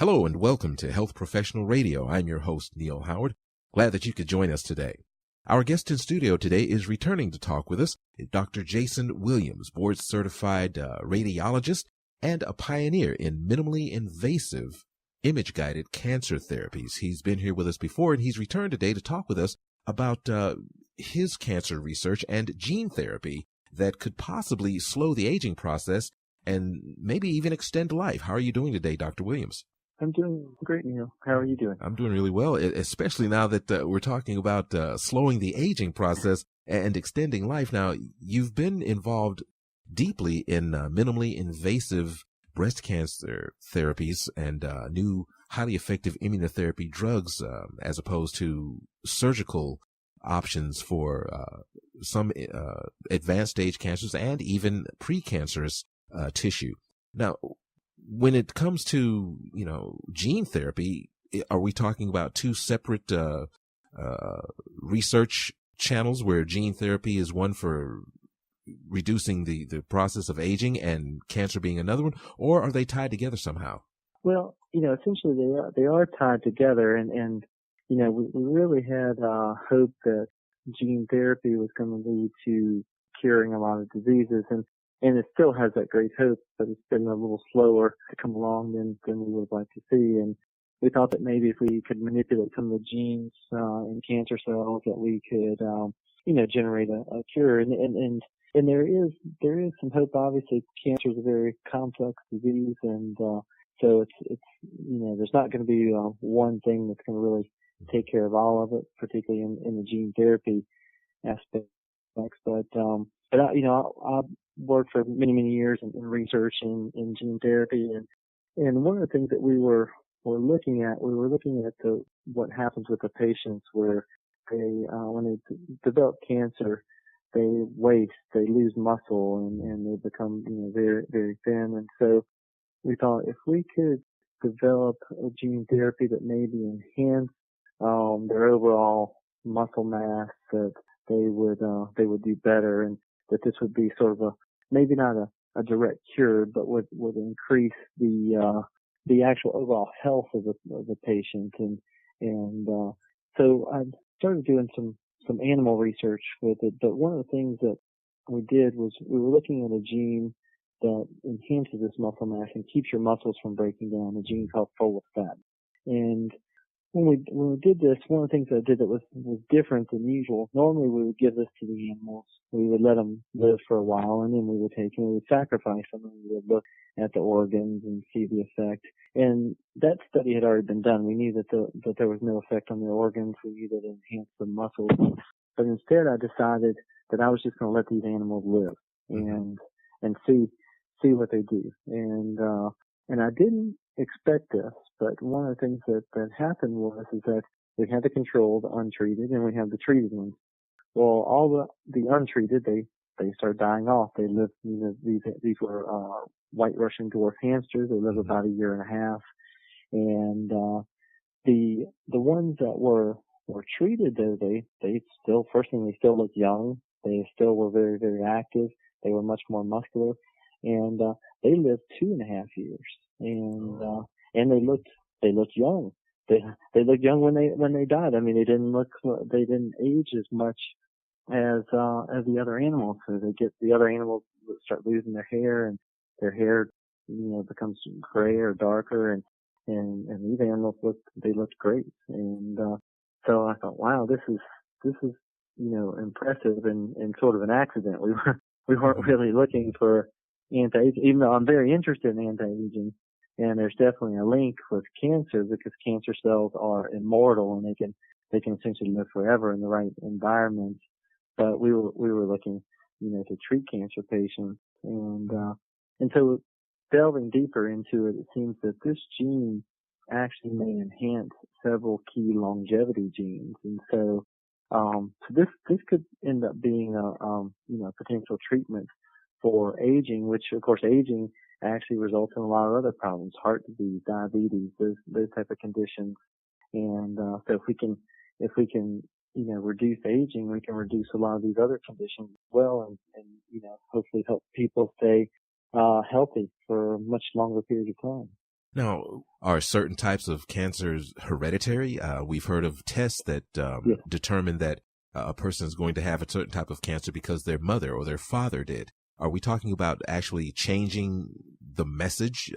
Hello and welcome to Health Professional Radio. I'm your host, Neal Howard. Glad that you could join us today. Our guest in studio today is returning to talk with us, Dr. Jason Williams, board-certified radiologist and a pioneer in minimally invasive image-guided cancer therapies. He's been here with us before, and he's returned today to talk with us about his cancer research and gene therapy that could possibly slow the aging process and maybe even extend life. How are you doing today, Dr. Williams? I'm doing great, Neal. How are you doing? I'm doing really well, especially now that we're talking about slowing the aging process and extending life. Now, you've been involved deeply in minimally invasive breast cancer therapies and new highly effective immunotherapy drugs as opposed to surgical options for some advanced stage cancers and even precancerous tissue. Now, when it comes to, gene therapy, are we talking about two separate research channels where gene therapy is one for reducing the process of aging and cancer being another one, or are they tied together somehow? Well, essentially they are tied together, and we really had hope that gene therapy was going to lead to curing a lot of diseases, and it still has that great hope, but it's been a little slower to come along than we would like to see. And we thought that maybe if we could manipulate some of the genes in cancer cells, that we could, generate a cure. And there is some hope. Obviously, cancer is a very complex disease, and so it's there's not going to be one thing that's going to really take care of all of it, particularly in the gene therapy aspect. But I worked for many years in research in gene therapy, and one of the things that we were looking at what happens with the patients where they when they develop cancer, they waste, they lose muscle, and they become very very thin. And so we thought if we could develop a gene therapy that maybe enhance their overall muscle mass, that they would do better, and that this would be sort of maybe not a direct cure, but would increase the actual overall health of the patient. And so I started doing some animal research with it. But one of the things that we did was we were looking at a gene that enhances this muscle mass and keeps your muscles from breaking down, a gene called follistatin. And when we did this, one of the things that I did that was different than usual. Normally we would give this to the animals. We would let them live for a while, and then we would sacrifice them, and we would look at the organs and see the effect. And that study had already been done. We knew that there was no effect on the organs. We knew that it enhanced the muscles. But instead I decided that I was just going to let these animals live and see what they do. And I didn't expect this, but one of the things that happened is that we had the control, the untreated, and we had the treated ones. Well, all the untreated, they started dying off. They lived, these were white Russian dwarf hamsters. They lived about a year and a half. And the ones that were treated, though, they still, first thing, they still looked young. They still were very, very active. They were much more muscular, and they lived 2.5 years. And they looked young. They looked young when they died. I mean, they didn't age as much as the other animals. So the other animals start losing their hair, and their hair becomes gray or darker, and these animals looked great. And so I thought, wow, this is impressive and sort of an accident. We weren't really looking for anti-aging, even though I'm very interested in anti-aging. And there's definitely a link with cancer, because cancer cells are immortal and they can essentially live forever in the right environment. But we were looking, to treat cancer patients, and so delving deeper into it, it seems that this gene actually may enhance several key longevity genes, and so this could end up being a potential treatment for aging, which of course aging actually results in a lot of other problems, heart disease, diabetes, those type of conditions. And so if we can reduce aging, we can reduce a lot of these other conditions as well, and hopefully help people stay healthy for a much longer period of time. Now, are certain types of cancers hereditary? We've heard of tests that Yes, determine that a person is going to have a certain type of cancer because their mother or their father did. Are we talking about actually changing the message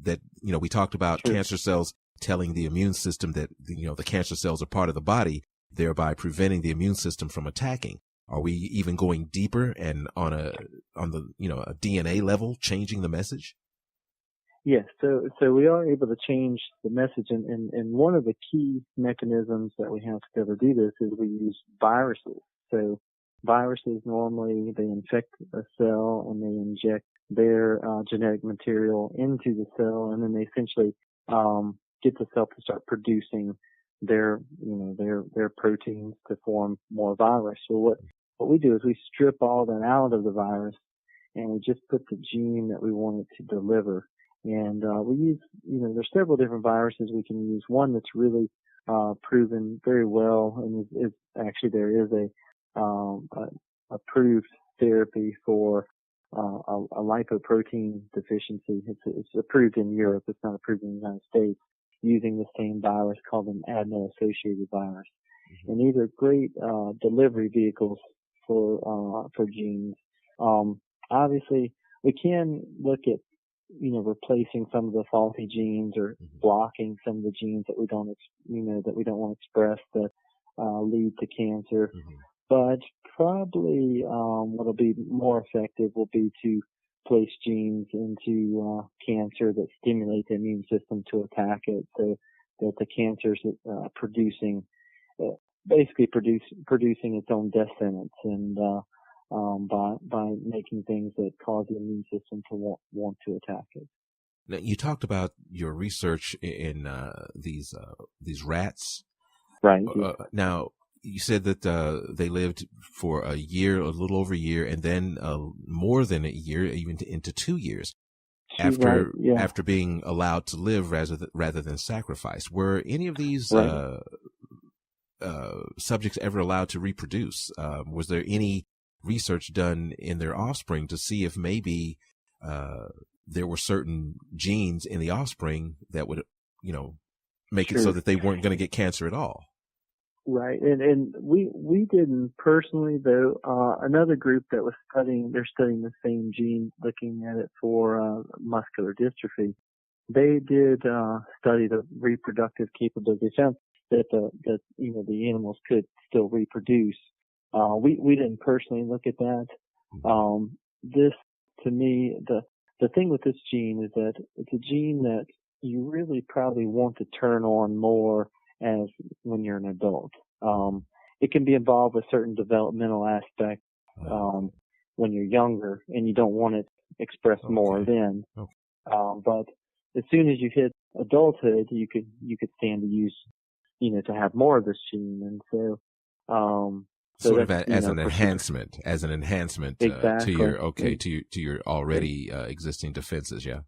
that, we talked about sure. cancer cells telling the immune system that, the cancer cells are part of the body, thereby preventing the immune system from attacking? Are we even going deeper and on the, a DNA level, changing the message? Yes, so we are able to change the message, and one of the key mechanisms that we have to be able to do this is we use viruses. So viruses normally they infect a cell and they inject their genetic material into the cell, and then they essentially get the cell to start producing their proteins to form more virus. So what we do is we strip all that out of the virus, and we just put the gene that we want it to deliver. And we use, there's several different viruses we can use. One that's really proven very well, and is actually there is a approved therapy for a lipoprotein deficiency. It's approved in Europe. It's not approved in the United States, using the same virus called an adeno-associated virus. Mm-hmm. And these are great delivery vehicles for genes. Obviously, we can look at replacing some of the faulty genes or blocking some of the genes that we don't want to express that lead to cancer. Mm-hmm. But probably what'll be more effective will be to place genes into cancer that stimulate the immune system to attack it, so that the cancer's basically producing its own death sentence, and by making things that cause the immune system to want to attack it. Now, you talked about your research in these rats. Right. Now, you said that they lived for a year, a little over a year, and then more than a year, even into 2 years after being allowed to live rather than sacrificed. Were any of these subjects ever allowed to reproduce? Was there any research done in their offspring to see if maybe there were certain genes in the offspring that would, make it so that they weren't going to get cancer at all? Right, and we didn't personally, though. Another group that was studying the same gene, looking at it for muscular dystrophy. They did study the reproductive capability. They found that the animals could still reproduce. We didn't personally look at that. This, to me, the thing with this gene is that it's a gene that you really probably want to turn on more as when you're an adult. It can be involved with certain developmental aspects when you're younger, and you don't want it expressed more then. Okay. But as soon as you hit adulthood, you could stand to use, to have more of this gene, and so. Sort of as an enhancement, exactly. to your already existing defenses, yeah.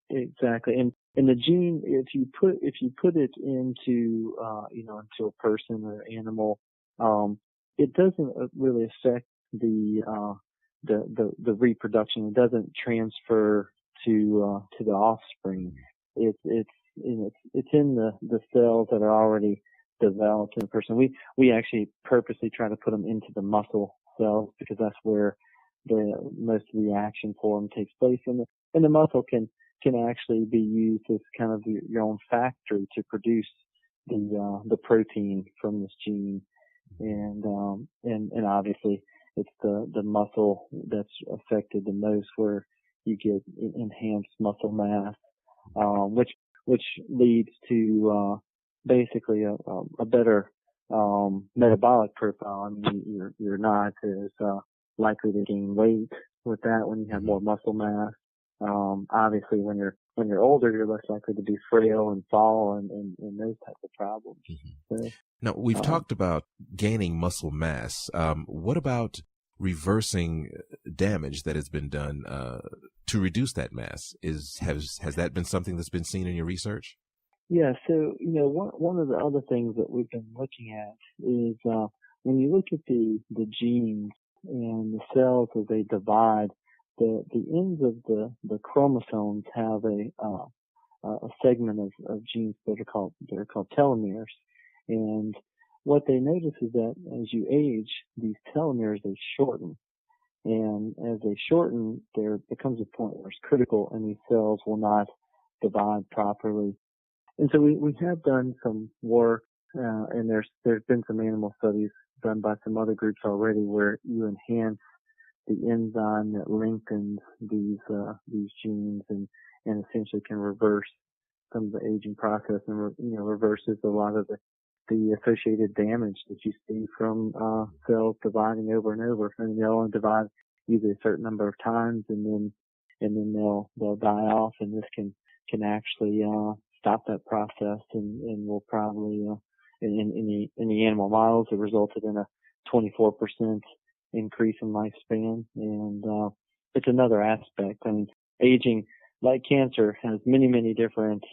Exactly, and the gene, if you put it into into a person or animal, it doesn't really affect the reproduction. It doesn't transfer to the offspring. It's in the cells that are already developed in a person. We actually purposely try to put them into the muscle cells because that's where most of the action for them takes place, and the muscle can actually be used as kind of your own factory to produce the protein from this gene, and obviously it's the muscle that's affected the most, where you get enhanced muscle mass, which leads to basically a better metabolic profile. I mean, you're not as likely to gain weight with that when you have more muscle mass. Obviously, when you're older, you're less likely to be frail and fall and those types of problems. Mm-hmm. So, now, we've talked about gaining muscle mass. What about reversing damage that has been done to reduce that mass? Has that been something that's been seen in your research? Yeah. So, one of the other things that we've been looking at is when you look at the genes and the cells as they divide, the ends of the chromosomes have a segment of genes that are called telomeres. And what they notice is that as you age, these telomeres, they shorten. And as they shorten, there becomes a point where it's critical and these cells will not divide properly. And so we have done some work, and there's been some animal studies done by some other groups already where you enhance the enzyme that lengthens these genes and essentially can reverse some of the aging process and reverses a lot of the associated damage that you see from cells dividing over and over. And they'll only divide usually a certain number of times, and then they'll die off, and this can actually stop that process, and will probably in the animal models it resulted in a 24% increase in lifespan. And it's another aspect. I mean, aging, like cancer, has many different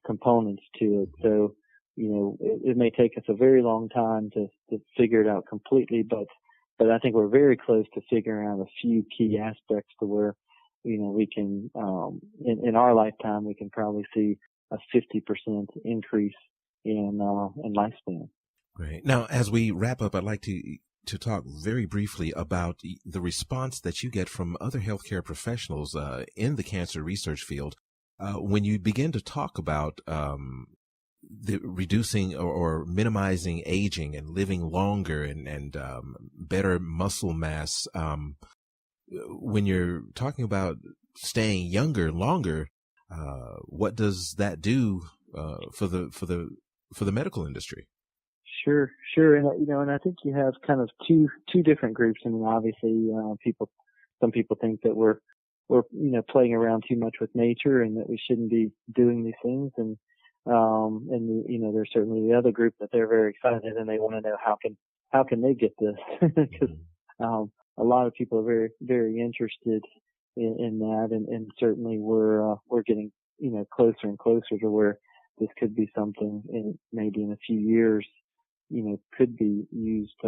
components to it. So, it may take us a very long time to figure it out completely, but I think we're very close to figuring out a few key aspects to where, we can, in our lifetime, we can probably see a 50% increase in lifespan. Great. Now, as we wrap up, I'd like to talk very briefly about the response that you get from other healthcare professionals in the cancer research field when you begin to talk about the reducing or minimizing aging and living longer and better muscle mass. When you're talking about staying younger longer, what does that do for the medical industry? Sure. And I think you have kind of two different groups. I mean, obviously, some people think that we're playing around too much with nature and that we shouldn't be doing these things. And there's certainly the other group that they're very excited and they want to know how can they get this? Because, a lot of people are very, very interested in that. And certainly we're getting, closer and closer to where this could be something maybe in a few years, could be used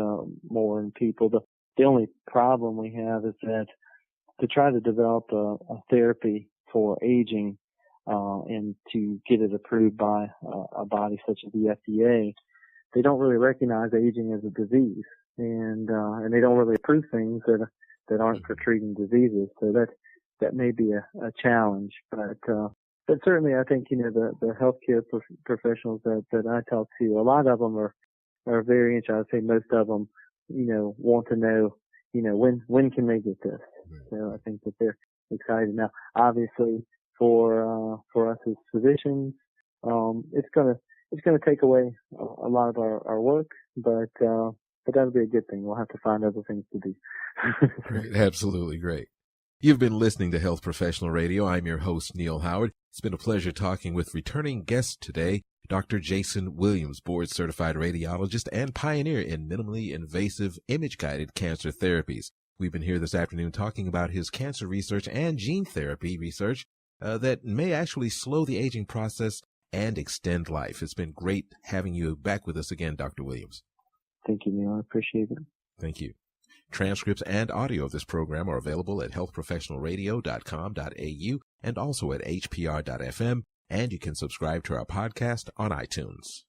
more in people. The only problem we have is that to try to develop a therapy for aging and to get it approved by a body such as the FDA, they don't really recognize aging as a disease, and they don't really approve things that aren't for treating diseases. So that may be a challenge, but certainly I think the healthcare professionals that I talk to, a lot of them are very interested. I'd say most of them, want to know, when can they get this? So I think that they're excited. Now, obviously, for us as physicians, it's gonna take away a lot of our work, but that'll be a good thing. We'll have to find other things to do. Great. Absolutely great. You've been listening to Health Professional Radio. I'm your host, Neal Howard. It's been a pleasure talking with returning guest today, Dr. Jason Williams, board-certified radiologist and pioneer in minimally invasive image-guided cancer therapies. We've been here this afternoon talking about his cancer research and gene therapy research that may actually slow the aging process and extend life. It's been great having you back with us again, Dr. Williams. Thank you, Neal. I appreciate it. Thank you. Transcripts and audio of this program are available at healthprofessionalradio.com.au and also at hpr.fm, and you can subscribe to our podcast on iTunes.